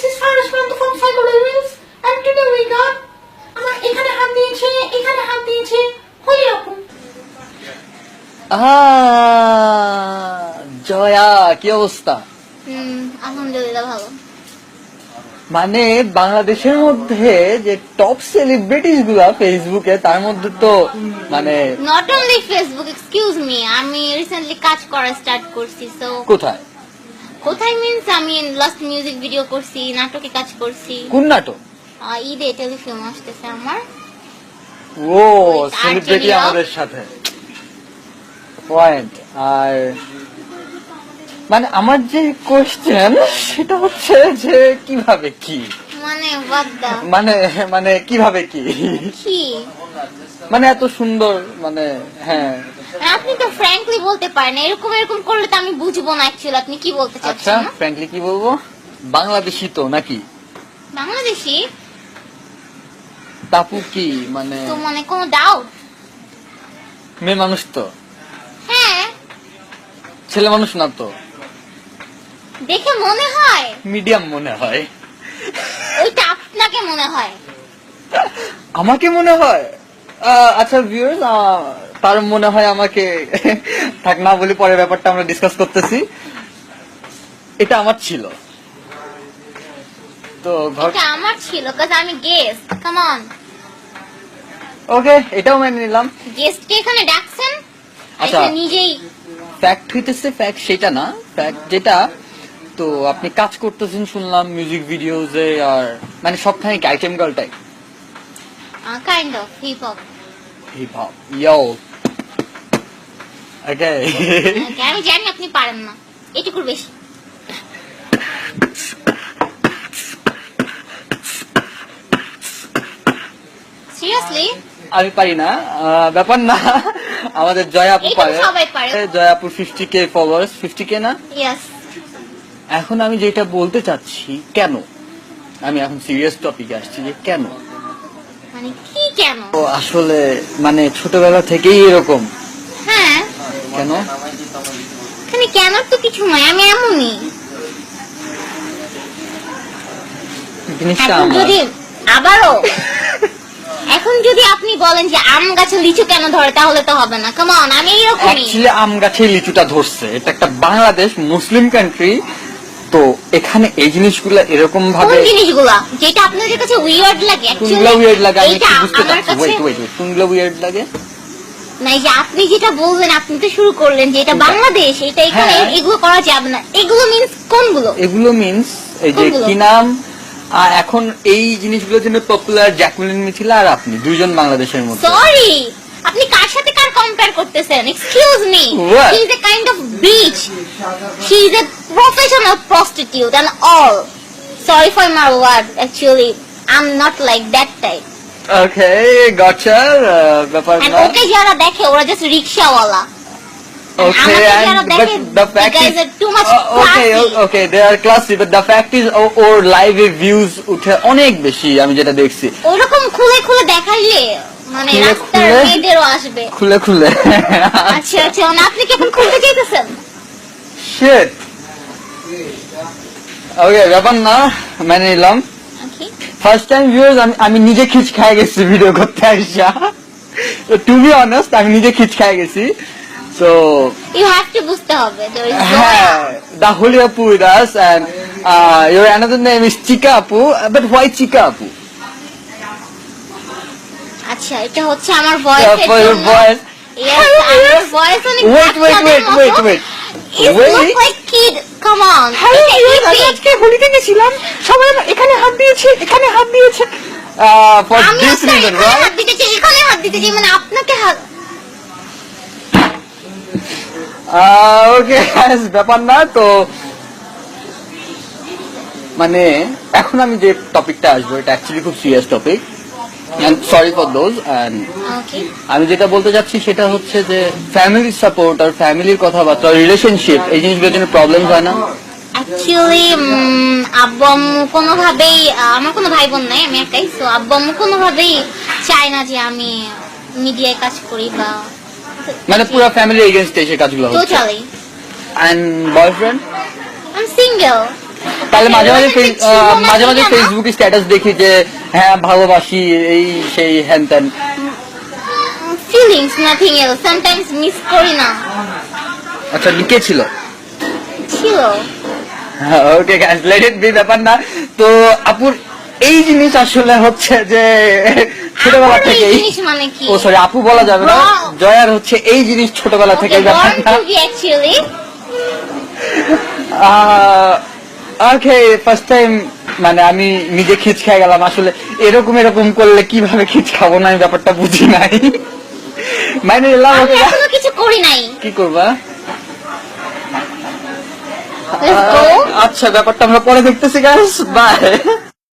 is Faris Mantu from Psychologies, and today we got আমার এখানে হাত দিয়েছে হলি আপু। জয়া কি অবস্থা? আলহামদুলিল্লাহ ভালো। মানে বাংলাদেশের মধ্যে যে টপ সেলিব্রিটিস গুলা ফেসবুকে, তার মধ্যে তো মানে not only Facebook, excuse me, আমি রিসেন্টলি কাজ করা স্টার্ট করছি। সো কোথায় মিন্স আমি লাস্ট মিউজিক ভিডিও করছি, নাটকে কাজ করছি। কোন নাটক? ঈদে টেলিফিল্ম আসতেছে আমার। ও সেলিব্রিটি আমাদের সাথে পয়েন্ট। আর মানে আমার যে কোশ্চেন সেটা হচ্ছে যে কিভাবে কি মানে বাদদা মানে কিভাবে কি মানে এত সুন্দর মানে হ্যাঁ আপনি তো ফ্র্যাঙ্কলি বলতে পারেন, এরকম করলে তো আমি বুঝবো না অ্যাকচুয়ালি আপনি কি বলতে আচ্ছা চাচ্ছেন। ফ্র্যাঙ্কলি কি বলবো? বাংলাদেশি তো নাকি? বাংলাদেশি তাপু কি মানে তো মানে কোনো ডাউট? মেয়ে মানুষ তো, হ্যাঁ ছেলে মানুষ না তো, দেখে মনে হয় মিডিয়াম মনে হয়। ওইটা আপনাকে মনে হয়, আমাকে মনে হয়। আচ্ছা ভিউয়ার্স, তার মনে হয় আমাকে থাক না বলি, পরে ব্যাপারটা আমরা ডিসকাস করতেছি। এটা আমার ছিল তো এটা আমার ছিল কাজ আমি গেস্ট। কাম অন, ওকে এটাও মেনে নিলাম। গেস্ট কে এখানে ডাকছেন? আচ্ছা। এটা নিজেই ফ্যাক্ট হইতেছে, ফ্যাক্ট সেটা না, ফ্যাক্ট যেটা তো আপনি কাজ করতেছেন শুনলাম মিউজিক ভিডিওজে, আর মানে সবখানে কি item girl type? Kind of hip hop. Hip hop yo okay. আমি জানি আপনি পারেন না, এটুকুর বেশি। সিরিয়াসলি আমি পারি না, ব্যাপার না, আমাদের জয়া আপু এটা তো পারে। সবাই পারে। জয়া আপু 50k ফলোয়ার্স, 50k না? ইয়েস। এখন আমি যেটা বলতে চাচ্ছি, কেন আমি এখন সিরিয়াস টপিকে আসছি, যে কেন মানে কি কেন? তো আসলে মানে ছোটবেলা থেকেই এরকম। হ্যাঁ কেন? এখানে কেন তো কিছু নয়, আমি এমনই। জিনিসটা এখন আমার যদি আবারও এখন যদি আপনি বলেন যে আম গাছে লিচু কেন ধরে, তাহলে তো হবে না। কাম অন, আমি এরকমই। অ্যাকচুয়ালি আম গাছে লিচুটা ধরছে, এটা একটা বাংলাদেশ মুসলিম কান্ট্রি, তো এখানে এই জিনিসগুলো এরকম কোন ভাবে জিনিসগুলা যেটা আপনাদের কাছে উইয়ার্ড লাগে? শুনলে উইয়ার্ড লাগে, আমি এইটা কি বুঝতে আমার পারছি। কাছে ওয়েট শুনলে উইয়ার্ড লাগে না। এই যে আপনি যেটা বলবেন, আপনি তো শুরু করলেন যে এটা বাংলাদেশ, এটা এখানে হ্যাঁ। এগুলো করা যাবে না। এগুলো মিন্স কোনগুলো? এগুলো মিন্স এই যে কোনগুলো? কি নাম, এখন এই জিনিসগুলোর জন্য পপুলার জ্যাকুলিন মিথিলা আর আপনি দুইজন বাংলাদেশের মধ্যে। সরি, আপনি কার সাথে কার কম্পেয়ার করতেছেন? Excuse me, What? She is a kind of bitch, she is a professional prostitute and all. Sorry for my word, actually I am not like that type. Okay gotcha, ব্যাপার and না। Okay যারা দেখে ওরা just রিকশাওয়ালা। Okay, but the fact guys is, are too much okay, classy. okay, they are classy, but the fact is, ওর লাইভে views উঠে অনেক বেশি, আমি যেটা দেখছি। ওরকম খুলে খুলে দেখাইলে মানে খুলে রাস্তার খুলে? মেয়েদেরও আসবে। খুলে আচ্ছা আচ্ছা, মানে আপনি কি এখন খুলতে চাইতেছেন? শিট। ওকে ব্যাপার না, মেনে নিলাম। ওকে, ফার্স্ট টাইম ভিউয়ার্স, আমি নিজে খিচ খাই গেছি ভিডিও করতে আইসা। টু বি অনেস্ট, আমি নিজে খিচ খাই গেছি। So you have to বুঝতে হবে there is the Holi Apu with us, and your another name is Chika Apu, but why Chika Apu? আচ্ছা, এটা হচ্ছে আমার ভয়েস এর For your জন্য। voice. Yes, আমার ভয়েস অনেক Wait. You Wait. look like kid. Come on. Hello, এটা viewers, আমি epic. আজকে হোলিতে গেছিলাম, সবাই এখানে হাত দিয়েছে, এখানে হাত দিয়েছে। For আমি this আপনার reason, এখানে right? হাত দিতে চাই, এখানে হাত দিতে চাই, মানে আপনাকে হাত। ওকে ব্যাপার না তো, মানে এখন আমি যে টপিকটা আসবো এটা অ্যাকচুয়ালি খুব serious topic, and sorry for those. And okay, আমি যেটা বলতে চাচ্ছি সেটা হচ্ছে যে ফ্যামিলি সাপোর্ট আর ফ্যামিলির কথাবার্তা, রিলেশনশিপ, এই জিনিসগুলোর জন্য প্রবলেম হয় না? অ্যাকচুয়ালি আব্বু আম্মু কোনোভাবেই, আমার কোনো ভাই বোন নাই, আমি একাই। সো আব্বু আম্মু কোনোভাবেই চায় না যে আমি মিডিয়ায় কাজ করি বা মানে পুরো ফ্যামিলি এগেইনস্ট এই কাজগুলো হচ্ছে। Totally. And boyfriend? I am single. তাহলে মাঝে মাঝে Relationship ছিল না মাঝে মাঝে কি না? ফেসবুকে স্ট্যাটাস দেখি যে হ্যাঁ ভালোবাসি এই সেই হ্যান ত্যান। Feelings nothing else, sometimes miss করি না। আচ্ছা কে ছিল? ছিল okay guys, let it be, ব্যাপার না। তো আপুর এই জিনিস আসলে হচ্ছে যে ছোটবেলা আমার এই থেকেই, জিনিস মানে কি? ও সরি আপু বলা যাবে না, Wow. জয়ার হচ্ছে এই জিনিস ছোটবেলা Okay, থেকেই born ব্যাপারটা। to be actually. Okay, first time মানে আমি নিজে খিচ খেয়ে গেলাম। আসলে এরকম এরকম করলে কিভাবে খিচ খাবো না, আমি ব্যাপারটা বুঝি নাই। মানে এলাম আমি এখনো কিছু করি নাই। কি করবা? Let's go. আচ্ছা ব্যাপারটা আমরা পরে দেখতেছি গাইস, বাই।